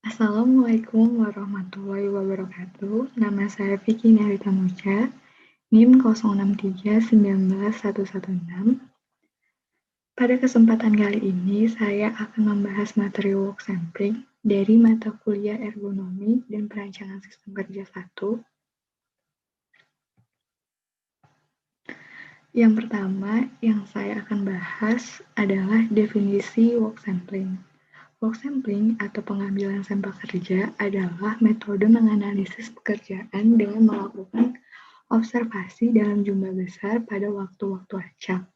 Assalamualaikum warahmatullahi wabarakatuh. Nama saya Vicky Narita Mucha, NIM 06391116. Pada kesempatan kali ini, saya akan membahas materi work sampling dari mata kuliah Ergonomi dan Perancangan Sistem Kerja 1. Yang pertama yang saya akan bahas adalah definisi work sampling. Work sampling atau pengambilan sampel kerja adalah metode menganalisis pekerjaan dengan melakukan observasi dalam jumlah besar pada waktu-waktu acak.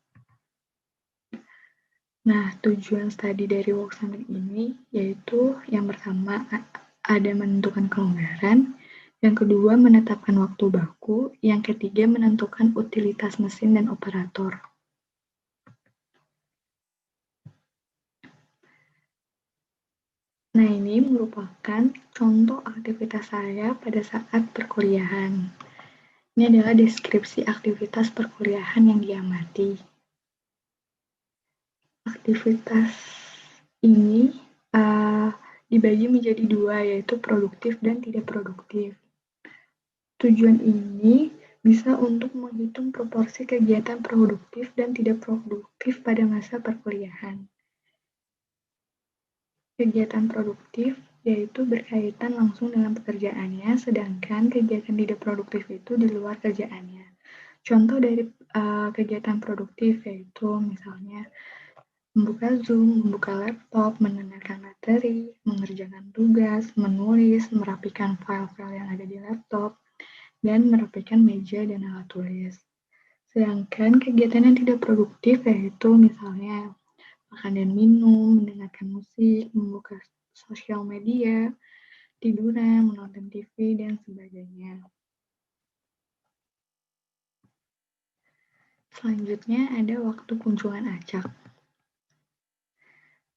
Nah, tujuan studi dari work sampling ini yaitu yang pertama ada menentukan kelonggaran, yang kedua menetapkan waktu baku, yang ketiga menentukan utilitas mesin dan operator. Nah, ini merupakan contoh aktivitas saya pada saat perkuliahan. Ini adalah deskripsi aktivitas perkuliahan yang diamati. Aktivitas ini dibagi menjadi dua, yaitu produktif dan tidak produktif. Tujuan ini bisa untuk menghitung proporsi kegiatan produktif dan tidak produktif pada masa perkuliahan. Kegiatan produktif yaitu berkaitan langsung dengan pekerjaannya, sedangkan kegiatan tidak produktif itu di luar kerjaannya. Contoh dari kegiatan produktif yaitu misalnya membuka Zoom, membuka laptop, mendengarkan materi, mengerjakan tugas, menulis, merapikan file-file yang ada di laptop, dan merapikan meja dan alat tulis. Sedangkan kegiatan yang tidak produktif yaitu misalnya makan dan minum, mendengarkan musik, membuka sosial media, tiduran, menonton TV, dan sebagainya. Selanjutnya ada waktu kunjungan acak.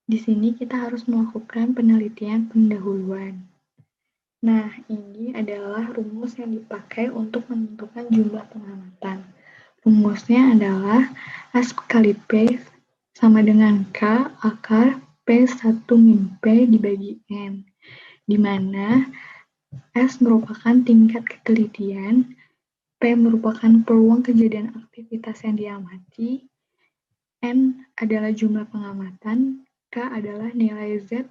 Di sini kita harus melakukan penelitian pendahuluan. Nah, ini adalah rumus yang dipakai untuk menentukan jumlah pengamatan. Rumusnya adalah S kali P sama dengan K akar P1 min P dibagi N, di mana S merupakan tingkat ketelitian, P merupakan peluang kejadian aktivitas yang diamati, N adalah jumlah pengamatan, K adalah nilai Z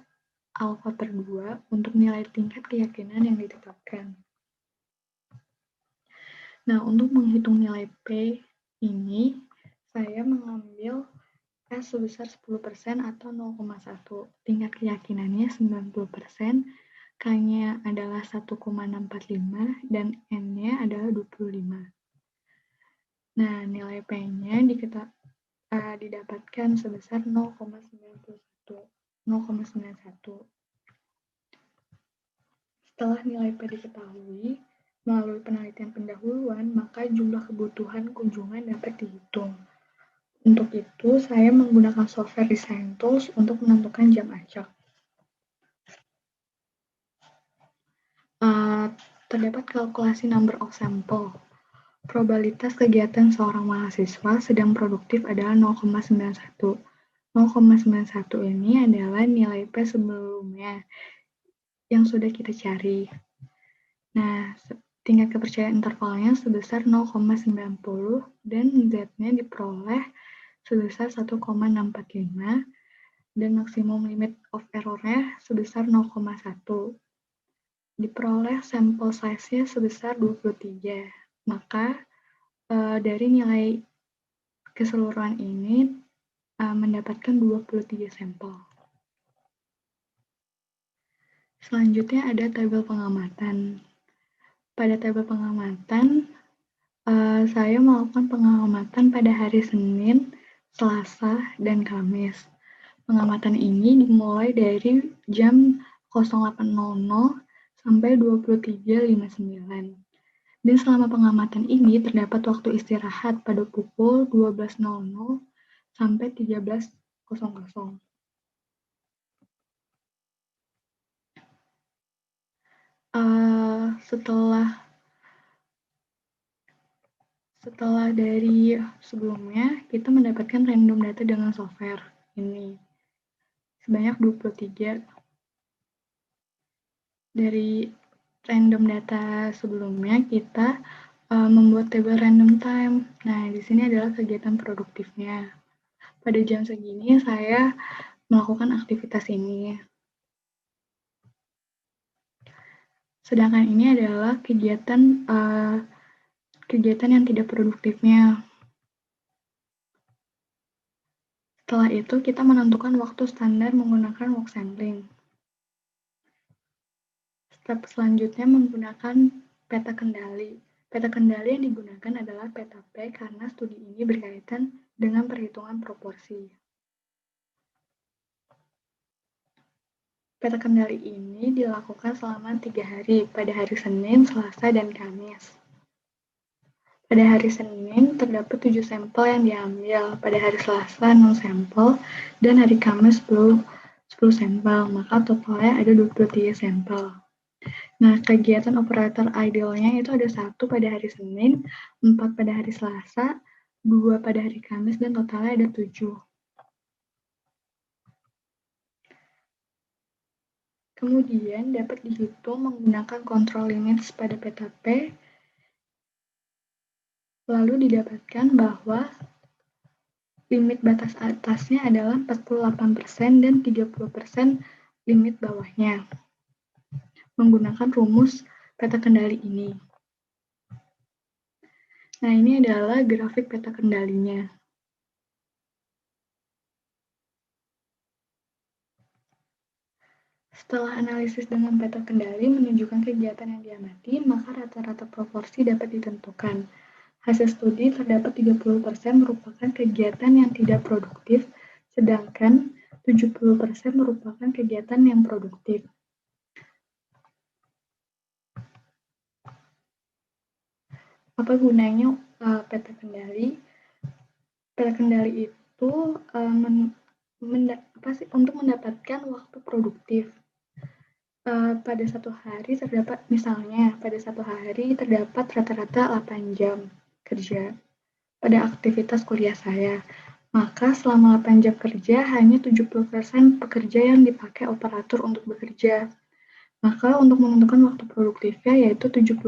alfa per 2 untuk nilai tingkat keyakinan yang ditetapkan. Nah, untuk menghitung nilai P ini, saya mengambil S sebesar 10% atau 0,1. Tingkat keyakinannya 90%, K-nya adalah 1,645, dan N-nya adalah 25. Nah, nilai P-nya didapatkan sebesar 0,91. Setelah nilai P diketahui, melalui penelitian pendahuluan, maka jumlah kebutuhan kunjungan dapat dihitung. Untuk itu, saya menggunakan software Design Tools untuk menentukan jam acak. Terdapat kalkulasi number of sample. Probabilitas kegiatan seorang mahasiswa sedang produktif adalah 0,91. 0,91 ini adalah nilai P sebelumnya yang sudah kita cari. Nah, tingkat kepercayaan intervalnya sebesar 0,90 dan Z-nya diperoleh sebesar 1,645 dan maksimum limit of error-nya sebesar 0,1. Diperoleh sampel size-nya sebesar 23. Maka dari nilai keseluruhan ini mendapatkan 23 sampel. Selanjutnya ada tabel pengamatan. Pada tabel pengamatan, saya melakukan pengamatan pada hari Senin, Selasa, dan Kamis. Pengamatan ini dimulai dari jam 08.00 sampai 23.59. Dan selama pengamatan ini terdapat waktu istirahat pada pukul 12.00 sampai 13.00. Setelah dari sebelumnya, kita mendapatkan random data dengan software ini sebanyak 23. Dari random data sebelumnya, kita membuat tabel random time. Nah, di sini adalah kegiatan produktifnya. Pada jam segini, saya melakukan aktivitas ini. Sedangkan ini adalah kegiatan yang tidak produktifnya. Setelah itu, kita menentukan waktu standar menggunakan work sampling. Step selanjutnya menggunakan peta kendali. Peta kendali yang digunakan adalah peta P karena studi ini berkaitan dengan perhitungan proporsi. Peta kendali ini dilakukan selama 3 hari, pada hari Senin, Selasa, dan Kamis. Pada hari Senin, terdapat 7 sampel yang diambil, pada hari Selasa 6 sampel, dan hari Kamis 10 sampel, maka totalnya ada 23 sampel. Nah, kegiatan operator idle-nya itu ada 1 pada hari Senin, 4 pada hari Selasa, 2 pada hari Kamis, dan totalnya ada 7. Kemudian dapat dihitung menggunakan control limits pada peta P, lalu didapatkan bahwa limit batas atasnya adalah 48% dan 30% limit bawahnya, menggunakan rumus peta kendali ini. Nah, ini adalah grafik peta kendalinya. Setelah analisis dengan peta kendali menunjukkan kegiatan yang diamati, maka rata-rata proporsi dapat ditentukan. Hasil studi terdapat 30% merupakan kegiatan yang tidak produktif, sedangkan 70% merupakan kegiatan yang produktif. Apa gunanya peta kendali? Peta kendali itu untuk mendapatkan waktu produktif. Pada satu hari terdapat, misalnya pada satu hari terdapat rata-rata 8 jam kerja pada aktivitas kuliah saya. Maka selama 8 jam kerja hanya 70% pekerja yang dipakai operator untuk bekerja. Maka untuk menentukan waktu produktifnya yaitu 70%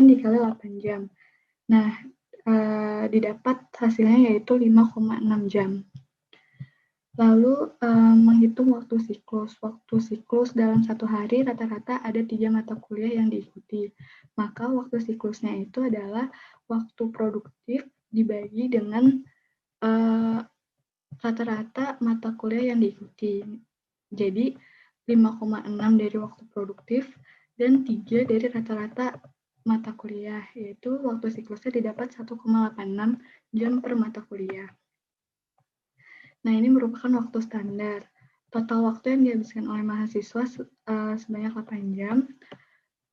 dikali 8 jam. Nah, didapat hasilnya yaitu 5,6 jam. Lalu menghitung waktu siklus. Waktu siklus dalam satu hari rata-rata ada 3 mata kuliah yang diikuti. Maka waktu siklusnya itu adalah waktu produktif dibagi dengan rata-rata mata kuliah yang diikuti. Jadi 5,6 dari waktu produktif dan 3 dari rata-rata mata kuliah, yaitu waktu siklusnya didapat 1,86 jam per mata kuliah. Nah, ini merupakan waktu standar. Total waktu yang dihabiskan oleh mahasiswa sebanyak 8 jam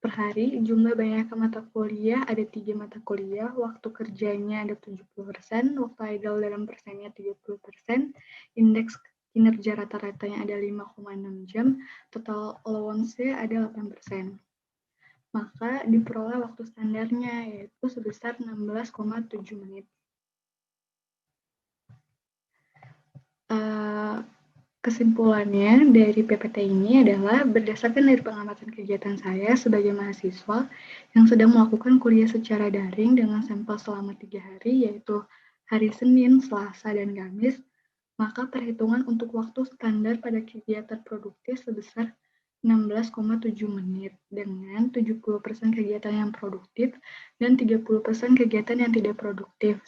per hari. Jumlah banyaknya mata kuliah ada 3 mata kuliah, waktu kerjanya ada 70%, waktu idle dalam persennya 30%, indeks kinerja rata-ratanya ada 5,6 jam, total allowance-nya ada 8%. Maka diperoleh waktu standarnya yaitu sebesar 16,7 menit. Kesimpulannya dari PPT ini adalah berdasarkan dari pengamatan kegiatan saya sebagai mahasiswa yang sedang melakukan kuliah secara daring dengan sampel selama 3 hari, yaitu hari Senin, Selasa, dan Kamis, maka perhitungan untuk waktu standar pada kegiatan produktif sebesar 16,7 menit dengan 70% kegiatan yang produktif dan 30% kegiatan yang tidak produktif,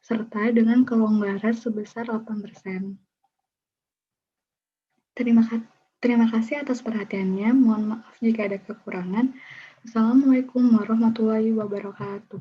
serta dengan kelonggaran sebesar 8%. Terima kasih atas perhatiannya. Mohon maaf jika ada kekurangan. Assalamualaikum warahmatullahi wabarakatuh.